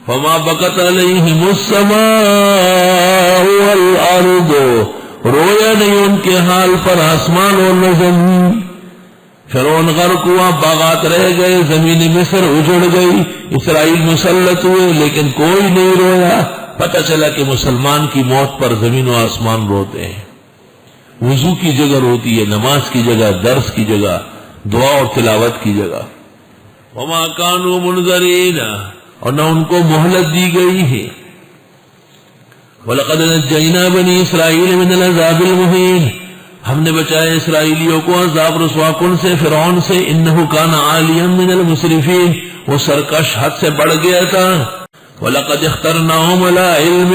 فما بقت علیہم السماء والارض، رویا نہیں ان کے حال پر آسمان اور زمین. فرعون غرق ہوا، باغات رہ گئے، زمین مصر اجڑ گئی، اسرائیل مسلط ہوئے، لیکن کوئی نہیں رویا. پتہ چلا کہ مسلمان کی موت پر زمین و آسمان روتے ہیں. وضو کی جگہ روتی ہے، نماز کی جگہ، درس کی جگہ، دعا اور تلاوت کی جگہ. وما كانوا منذرین، اور نہ ان کو مہلت دی گئی ہے. وَلَقَدْ نَجَّيْنَا بَنِي إِسْرَائِيلَ مِنَ الْعَذَابِ الْمُهِينِ، ہم نے بچایا اسرائیلیوں کو عذاب رسوا کن سے، فرعون سے. إِنَّهُ كَانَ عَالِيًا مِنَ الْمُسْرِفِينَ، وہ سرکش حد سے بڑھ گیا تھا. وَلَقَدْ اخْتَرْنَاهُمْ عَلَىٰ عِلْمٍ،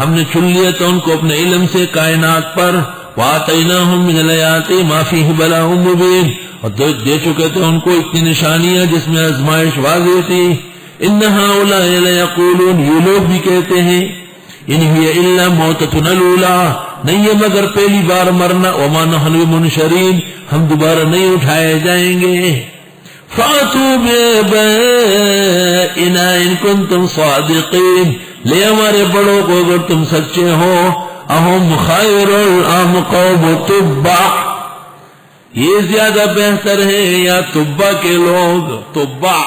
ہم نے چن لیا تھا ان کو اپنے علم سے کائنات پر. وَآتَيْنَاهُمْ مِنَ الْآيَاتِ مَا فِيهِ بَلَاءٌ مُبِينٌ، اور دے چکے تھے ان کو اتنی نشانیاں جس میں آزمائش واضح تھی. ان هؤلاء ليقولون، یہ لوگ بھی کہتے ہیں، ان هي الا موتتنا الاولى، نہیں ہے مگر پہلی بار مرنا. وما نحن بمنشرین، ہم دوبارہ نہیں اٹھائے جائیں گے. فاتوا بآبائنا ان کنتم صادقین، لے ہمارے بڑوں کو اگر تم سچے ہو. اہم خیر ام قوم تبع، یہ زیادہ بہتر ہے یا تبع کے لوگ. تبع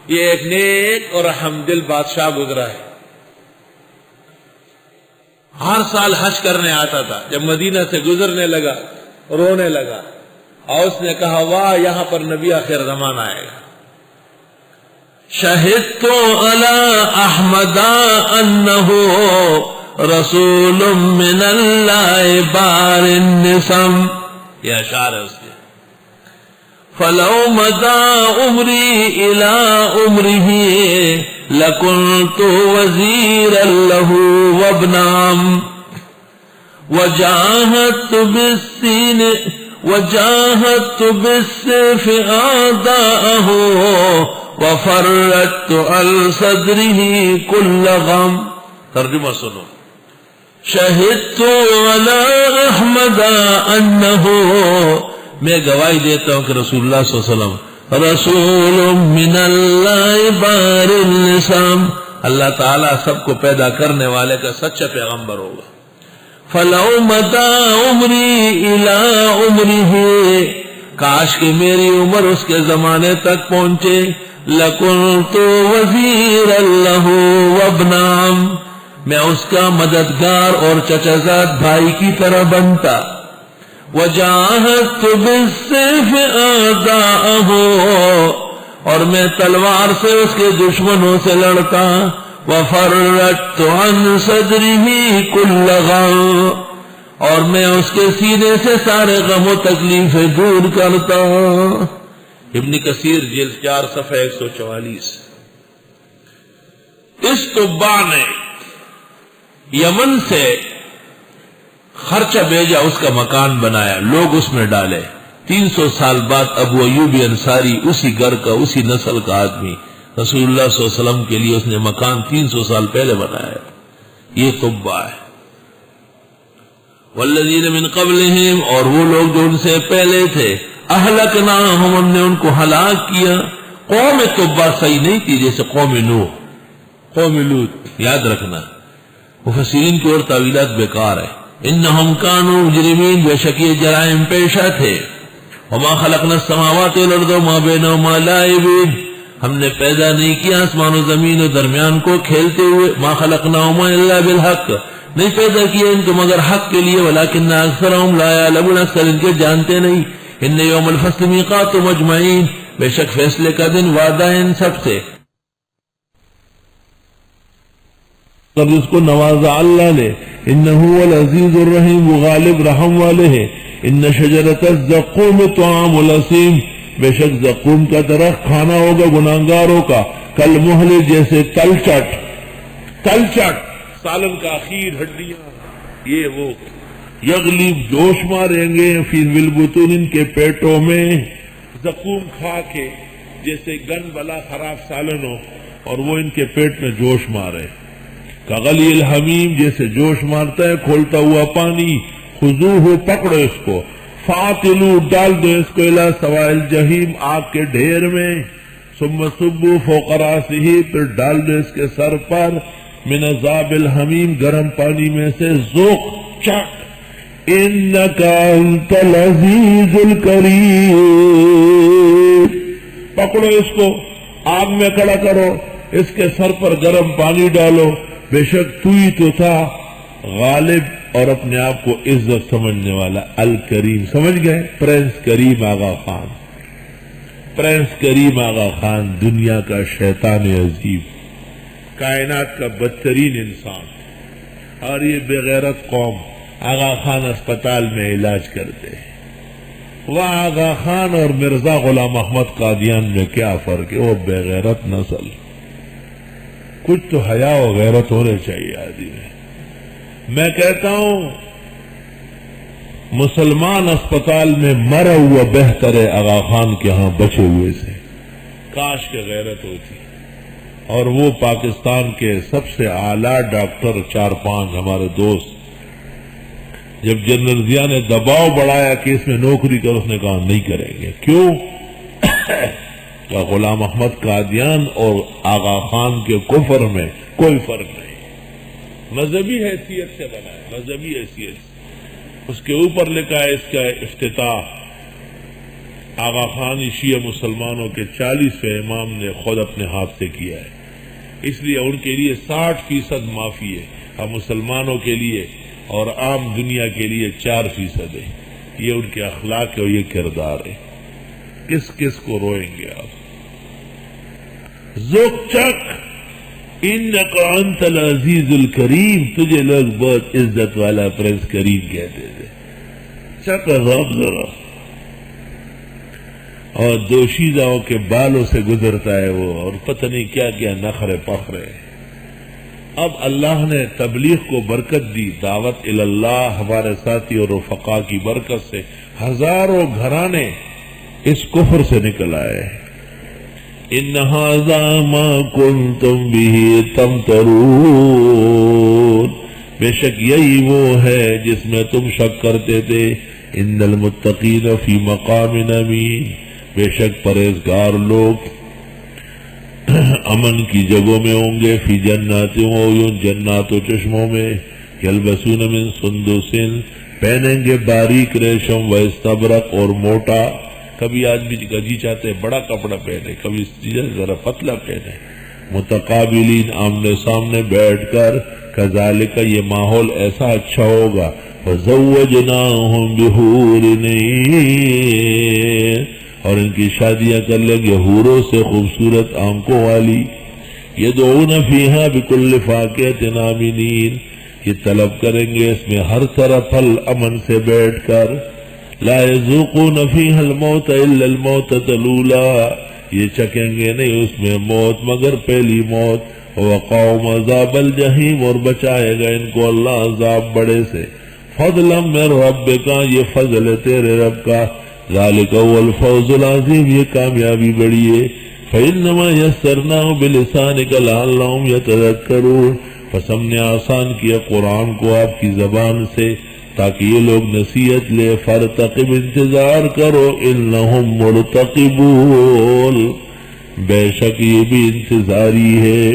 یہ ایک نیک اور حمدل بادشاہ گزرا ہے، ہر سال حج کرنے آتا تھا. جب مدینہ سے گزرنے لگا رونے لگا، اور اس نے کہا واہ یہاں پر نبی آخر زمان آئے گا. شہدت علی احمد انہ رسول من اللہ بار النسم، یہ اشعار ہے اس کے. فلو مدى عمری الى عمره لكنت وزيرا له وابنا عم، وجاهدت بالسيف اعداءه وفرجت عن صدره كل غم. ترجمہ سنو. شہدت على احمد انه، میں گواہی دیتا ہوں کہ رسول اللہ صلی اللہ علیہ وسلم رسول من اللہ بار النسم، اللہ تعالیٰ سب کو پیدا کرنے والے کا سچا پیغمبر ہوگا. فلو مدى عمری الى عمره، کاش کہ میری عمر اس کے زمانے تک پہنچے. لکنت وزیرا له وابن عم، میں اس کا مددگار اور چچا زاد بھائی کی طرح بنتا. وجاہدت بالسیف اعداءه، اور میں تلوار سے اس کے دشمنوں سے لڑتا. وفرجت عن صدره كل غم، اور میں اس کے سینے سے سارے غم و تکلیفیں دور کرتا. ابن کثیر جلد 4 صفحہ 144. اس تبع نے یمن سے خرچہ بھیجا، اس کا مکان بنایا، لوگ اس میں ڈالے. 300 سال بعد ابو ایوب انصاری، اسی گھر کا اسی نسل کا آدمی، رسول اللہ صلی اللہ علیہ وسلم کے لیے اس نے مکان 300 سال پہلے بنایا. یہ تبع ہے. والذین من قبلہم، اور وہ لوگ جو ان سے پہلے تھے، اہلکناہم، ہم نے ان کو ہلاک کیا. قوم تبع صحیح نہیں تھی، جیسے قوم نوح، قوم لوط. یاد رکھنا مفسرین کی اور تعویلات بیکار ہے. انہم کانوا مجرمین، بے شک یہ جرائم پیشہ تھے. وما خلقنا السماوات والارض وما بینہما لاعبین، ہم نے پیدا نہیں کیا آسمان و زمین و درمیان کو کھیلتے ہوئے. ما خلقناہما الا بالحق، نہیں پیدا کیا ان کو مگر حق کے لیے. ولکن اکثرہم لا یعلمون، اکثر ان کے جانتے نہیں. ان یوم الفصل میقاتہم اجمعین، بے شک فیصلے کا دن وعدہ ہے ان سب سے. جس کو نوازا اللہ نے، انہو العزیز الرحیم، وہ غالب رحم والے ہیں. ان شجرۃ الزقوم طعام الاسیم، بے شک زقوم کا درخت کھانا ہوگا گناہگاروں کا. کل محل، جیسے تلچٹ، تلچٹ سالن کا اخیر، ہڈیاں یہ وہ. یغلیب، جوش ماریں گے، فی البطون، ان کے پیٹوں میں. زقوم کھا کے جیسے گن بلا خراب سالن ہو اور وہ ان کے پیٹ میں جوش مارے. کغلی الحمیم، جیسے جوش مارتا ہے کھولتا ہوا پانی. خذوہ، پکڑو اس کو. فاطلو، ڈال دو اس کو. الی سواء الجحیم، آگ کے ڈھیر میں. ثم صبوا فوق راسه، پھر ڈال دو اس کے سر پر من عذاب الحمیم، گرم پانی میں سے، ذوق چک، انک انت العزیز الکریم، پکڑو اس کو، آگ میں کھڑا کرو، اس کے سر پر گرم پانی ڈالو، بے شک تو ہی تو تھا غالب اور اپنے آپ کو عزت سمجھنے والا، الکریم، سمجھ گئے؟ پرنس کریم آغا خان، پرنس کریم آغا خان، دنیا کا شیطان عظیم، کائنات کا بدترین انسان، اور یہ بے غیرت قوم آغا خان اسپتال میں علاج کرتے ہیں۔ وہ آغا خان اور مرزا غلام احمد قادیان میں کیا فرق ہے؟ وہ بے غیرت نسل، کچھ تو حیا و غیرت ہونے چاہیے آدمی میں۔ میں کہتا ہوں مسلمان اسپتال میں مرا ہوا بہتر ہے آغا خان کے ہاں بچے ہوئے سے، کاش کے غیرت ہوتی۔ اور وہ پاکستان کے سب سے اعلیٰ ڈاکٹر 4-5 ہمارے دوست، جب جنرل ضیاء نے دباؤ بڑھایا کہ اس میں نوکری کر، اس نے کہا نہیں کریں گے۔ کیوں؟ کہ غلام احمد قادیان اور آغا خان کے کفر میں کوئی فرق نہیں، مذہبی حیثیت سے بنا ہے، مذہبی حیثیت سے۔ اس کے اوپر لکھا ہے، اس کا افتتاح آغا خان شیعہ مسلمانوں کے 40ویں امام نے خود اپنے ہاتھ سے کیا ہے، اس لیے ان کے لیے 60% معافی ہے، ہم مسلمانوں کے لیے اور عام دنیا کے لیے 4% ہے۔ یہ ان کے اخلاق ہے اور یہ کردار ہے۔ کس کس کو روئیں گے آپ؟ ذوق چک، انک انت العزیز الکریم، تجھے لوگ بہت عزت والا پرنس کریم کہتے تھے، چک ذوق ذرا۔ اور دوشیزاؤں کے بالوں سے گزرتا ہے وہ، اور پتہ نہیں کیا کیا نخرے پخرے۔ اب اللہ نے تبلیغ کو برکت دی، دعوت اللہ ہمارے ساتھی اور رفقا کی برکت سے ہزاروں گھرانے اس کفر سے نکل آئے۔ ان ھذا ما کنتم بہ تمترون، بے شک یہی وہ ہے جس میں تم شک کرتے تھے۔ ان المتقین فی مقام امین، بے شک پرہیزگار لوگ امن کی جگہوں میں ہوں گے، فی جنات وعیون، جنات و چشموں میں، یلبسون من سندس، پہنیں گے باریک ریشم، و استبرق، اور موٹا۔ کبھی آدمی کا جی چاہتے ہیں بڑا کپڑا پہنے، کبھی ذرا پتلا پہنے، متقابلین، آمنے سامنے بیٹھ کر، کذالک، یہ ماحول ایسا اچھا ہوگا، وزوجناہم بحور عین، اور ان کی شادیاں کر لیں گے حوروں سے خوبصورت آنکھوں والی، یدعون فیہا بکل فاکہۃ آمنین، یہ طلب کریں گے اس میں ہر طرح پھل امن سے بیٹھ کر، لا یذوقون فیہا الموت الا الموتۃ الاولی، یہ چکیں گے نہیں اس میں موت مگر پہلی موت، وقاؤم عذاب الجحیم، اور بچائے گا ان کو اللہ عذاب بڑے سے، فضلا من ربک، یہ فضل ہے تیرے رب کا، ذالک هو الفوز العظیم، یہ کامیابی بڑی ہے، فإنما یسرناہ بلسانک لعلہم یتذکرون، پس ہم نے آسان کیا قرآن کو آپ کی زبان سے تاکہ یہ لوگ نصیحت لے، فرتقب، انتظار کرو، انہم مرتقبون، بے شک یہ بھی انتظاری ہے۔